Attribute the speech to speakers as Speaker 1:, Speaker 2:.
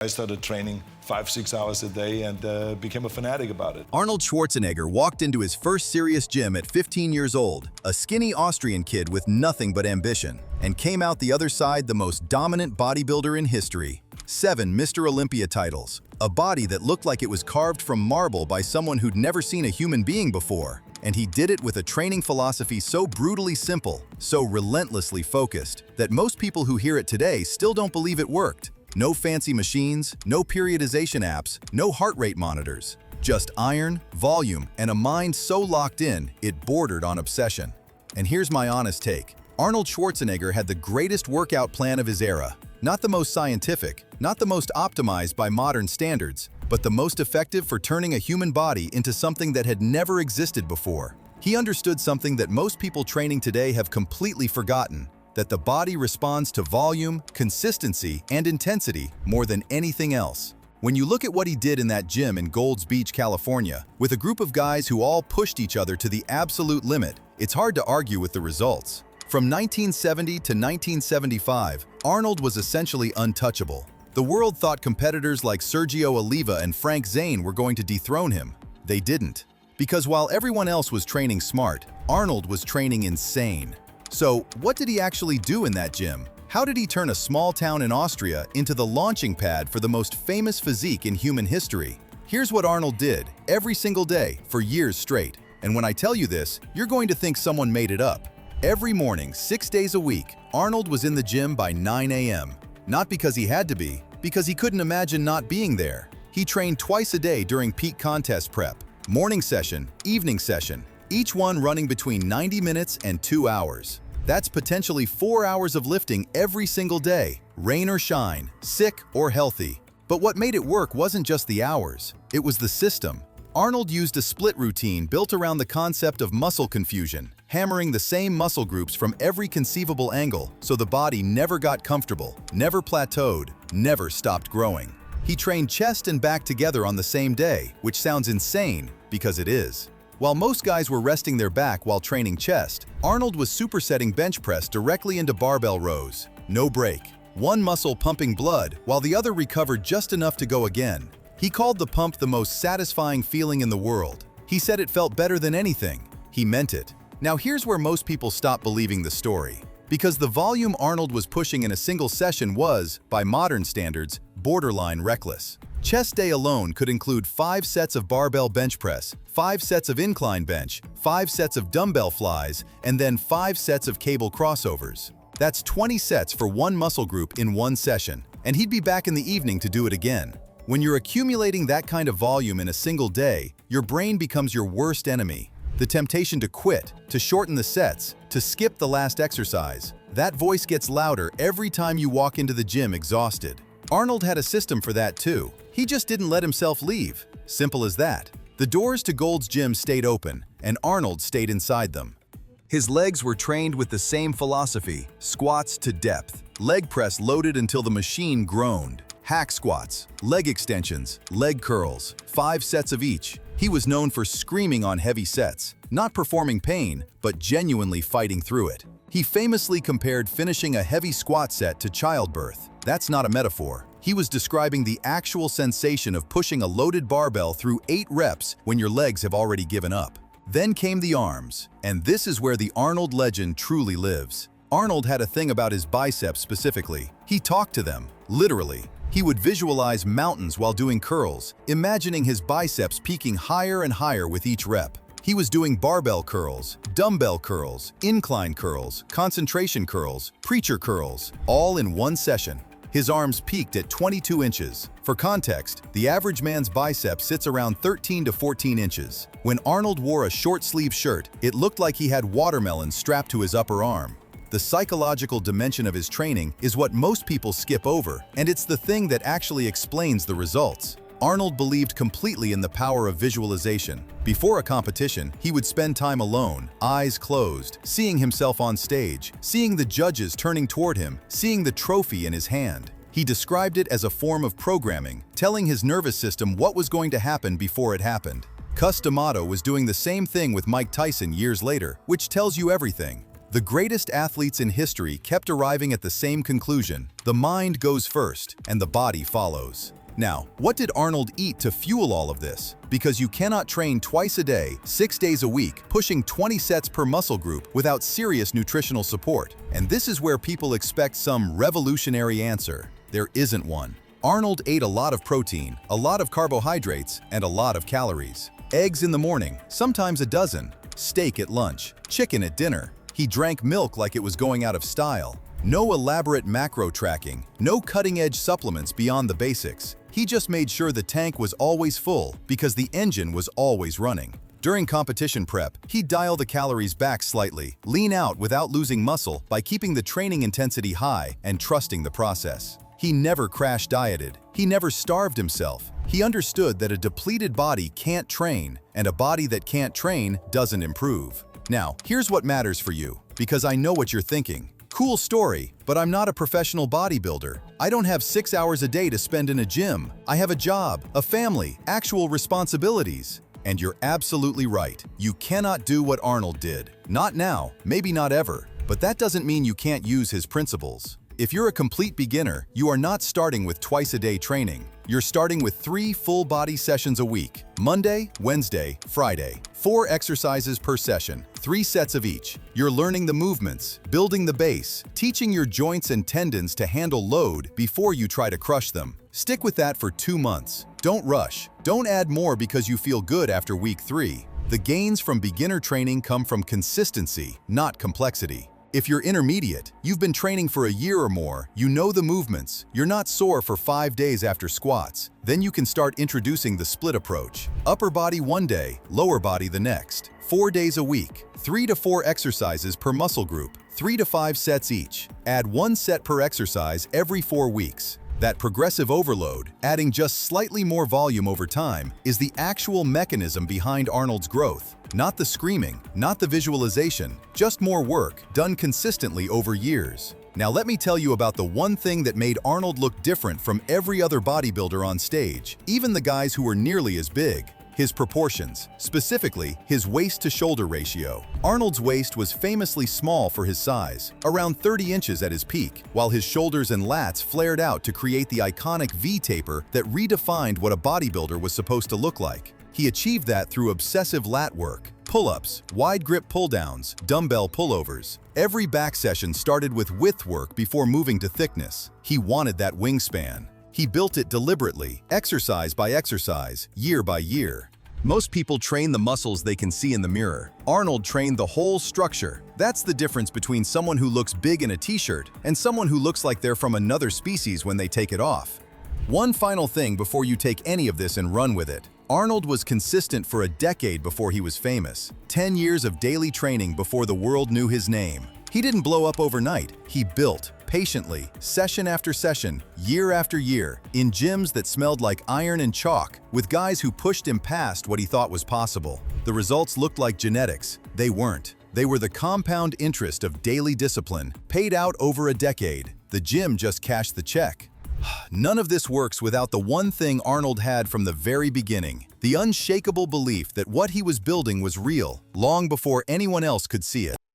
Speaker 1: I started training 5-6 hours a day and became a fanatic about it.
Speaker 2: Arnold Schwarzenegger walked into his first serious gym at 15 years old, a skinny Austrian kid with nothing but ambition, and came out the other side the most dominant bodybuilder in history. 7 Mr. Olympia titles, a body that looked like it was carved from marble by someone who'd never seen a human being before. And he did it with a training philosophy so brutally simple, so relentlessly focused, that most people who hear it today still don't believe it worked. No fancy machines, no periodization apps, no heart rate monitors. Just iron, volume, and a mind so locked in, it bordered on obsession. And here's my honest take. Arnold Schwarzenegger had the greatest workout plan of his era. Not the most scientific, not the most optimized by modern standards, but the most effective for turning a human body into something that had never existed before. He understood something that most people training today have completely forgotten, that the body responds to volume, consistency, and intensity more than anything else. When you look at what he did in that gym in Gold's Beach, California, with a group of guys who all pushed each other to the absolute limit, it's hard to argue with the results. From 1970 to 1975, Arnold was essentially untouchable. The world thought competitors like Sergio Oliva and Frank Zane were going to dethrone him. They didn't. Because while everyone else was training smart, Arnold was training insane. So, what did he actually do in that gym? How did he turn a small town in Austria into the launching pad for the most famous physique in human history? Here's what Arnold did every single day for years straight. And when I tell you this, you're going to think someone made it up. Every morning, 6 days a week, Arnold was in the gym by 9 a.m. Not because he had to be, because he couldn't imagine not being there. He trained twice a day during peak contest prep, morning session, evening session, each one running between 90 minutes and 2 hours. That's potentially 4 hours of lifting every single day, rain or shine, sick or healthy. But what made it work wasn't just the hours, it was the system. Arnold used a split routine built around the concept of muscle confusion, hammering the same muscle groups from every conceivable angle so the body never got comfortable, never plateaued, never stopped growing. He trained chest and back together on the same day, which sounds insane because it is. While most guys were resting their back while training chest, Arnold was supersetting bench press directly into barbell rows. No break. One muscle pumping blood while the other recovered just enough to go again. He called the pump the most satisfying feeling in the world. He said it felt better than anything. He meant it. Now here's where most people stop believing the story. Because the volume Arnold was pushing in a single session was, by modern standards, borderline reckless. Chest day alone could include 5 sets of barbell bench press, 5 sets of incline bench, 5 sets of dumbbell flies, and then 5 sets of cable crossovers. That's 20 sets for one muscle group in one session, and he'd be back in the evening to do it again. When you're accumulating that kind of volume in a single day, your brain becomes your worst enemy. The temptation to quit, to shorten the sets, to skip the last exercise. That voice gets louder every time you walk into the gym exhausted. Arnold had a system for that too. He just didn't let himself leave. Simple as that. The doors to Gold's Gym stayed open, and Arnold stayed inside them. His legs were trained with the same philosophy, squats to depth, leg press loaded until the machine groaned, hack squats, leg extensions, leg curls, 5 sets of each. He was known for screaming on heavy sets, not performing pain, but genuinely fighting through it. He famously compared finishing a heavy squat set to childbirth. That's not a metaphor. He was describing the actual sensation of pushing a loaded barbell through 8 reps when your legs have already given up. Then came the arms, and this is where the Arnold legend truly lives. Arnold had a thing about his biceps specifically. He talked to them, literally. He would visualize mountains while doing curls, imagining his biceps peaking higher and higher with each rep. He was doing barbell curls, dumbbell curls, incline curls, concentration curls, preacher curls, all in one session. His arms peaked at 22 inches. For context, the average man's bicep sits around 13 to 14 inches. When Arnold wore a short-sleeve shirt, it looked like he had watermelons strapped to his upper arm. The psychological dimension of his training is what most people skip over, and it's the thing that actually explains the results. Arnold believed completely in the power of visualization. Before a competition, he would spend time alone, eyes closed, seeing himself on stage, seeing the judges turning toward him, seeing the trophy in his hand. He described it as a form of programming, telling his nervous system what was going to happen before it happened. Cus D'Amato was doing the same thing with Mike Tyson years later, which tells you everything. The greatest athletes in history kept arriving at the same conclusion: the mind goes first, and the body follows. Now, what did Arnold eat to fuel all of this? Because you cannot train twice a day, 6 days a week, pushing 20 sets per muscle group without serious nutritional support. And this is where people expect some revolutionary answer. There isn't one. Arnold ate a lot of protein, a lot of carbohydrates, and a lot of calories. Eggs in the morning, sometimes a dozen. Steak at lunch, chicken at dinner. He drank milk like it was going out of style. No elaborate macro tracking, no cutting-edge supplements beyond the basics. He just made sure the tank was always full because the engine was always running. During competition prep, he'd dial the calories back slightly, lean out without losing muscle by keeping the training intensity high and trusting the process. He never crash dieted. He never starved himself. He understood that a depleted body can't train, and a body that can't train doesn't improve. Now, here's what matters for you, because I know what you're thinking. Cool story, but I'm not a professional bodybuilder. I don't have 6 hours a day to spend in a gym. I have a job, a family, actual responsibilities. And you're absolutely right. You cannot do what Arnold did. Not now, maybe not ever. But that doesn't mean you can't use his principles. If you're a complete beginner, you are not starting with twice-a-day training. You're starting with 3 full-body sessions a week: Monday, Wednesday, Friday. 4 exercises per session, 3 sets of each. You're learning the movements, building the base, teaching your joints and tendons to handle load before you try to crush them. Stick with that for 2 months. Don't rush. Don't add more because you feel good after week 3. The gains from beginner training come from consistency, not complexity. If you're intermediate, you've been training for a year or more, you know the movements, you're not sore for 5 days after squats, then you can start introducing the split approach. Upper body one day, lower body the next. 4 days a week, 3 to 4 exercises per muscle group, 3 to 5 sets each. Add 1 set per exercise every 4 weeks. That progressive overload, adding just slightly more volume over time, is the actual mechanism behind Arnold's growth. Not the screaming, not the visualization, just more work, done consistently over years. Now let me tell you about the one thing that made Arnold look different from every other bodybuilder on stage, even the guys who were nearly as big. His proportions, specifically his waist-to-shoulder ratio. Arnold's waist was famously small for his size, around 30 inches at his peak, while his shoulders and lats flared out to create the iconic V-taper that redefined what a bodybuilder was supposed to look like. He achieved that through obsessive lat work, pull-ups, wide-grip pull-downs, dumbbell pullovers. Every back session started with width work before moving to thickness. He wanted that wingspan. He built it deliberately, exercise by exercise, year by year. Most people train the muscles they can see in the mirror. Arnold trained the whole structure. That's the difference between someone who looks big in a t-shirt and someone who looks like they're from another species when they take it off. One final thing before you take any of this and run with it. Arnold was consistent for a decade before he was famous. 10 years of daily training before the world knew his name. He didn't blow up overnight. He built, patiently, session after session, year after year, in gyms that smelled like iron and chalk, with guys who pushed him past what he thought was possible. The results looked like genetics. They weren't. They were the compound interest of daily discipline, paid out over a decade. The gym just cashed the check. None of this works without the one thing Arnold had from the very beginning, the unshakable belief that what he was building was real, long before anyone else could see it.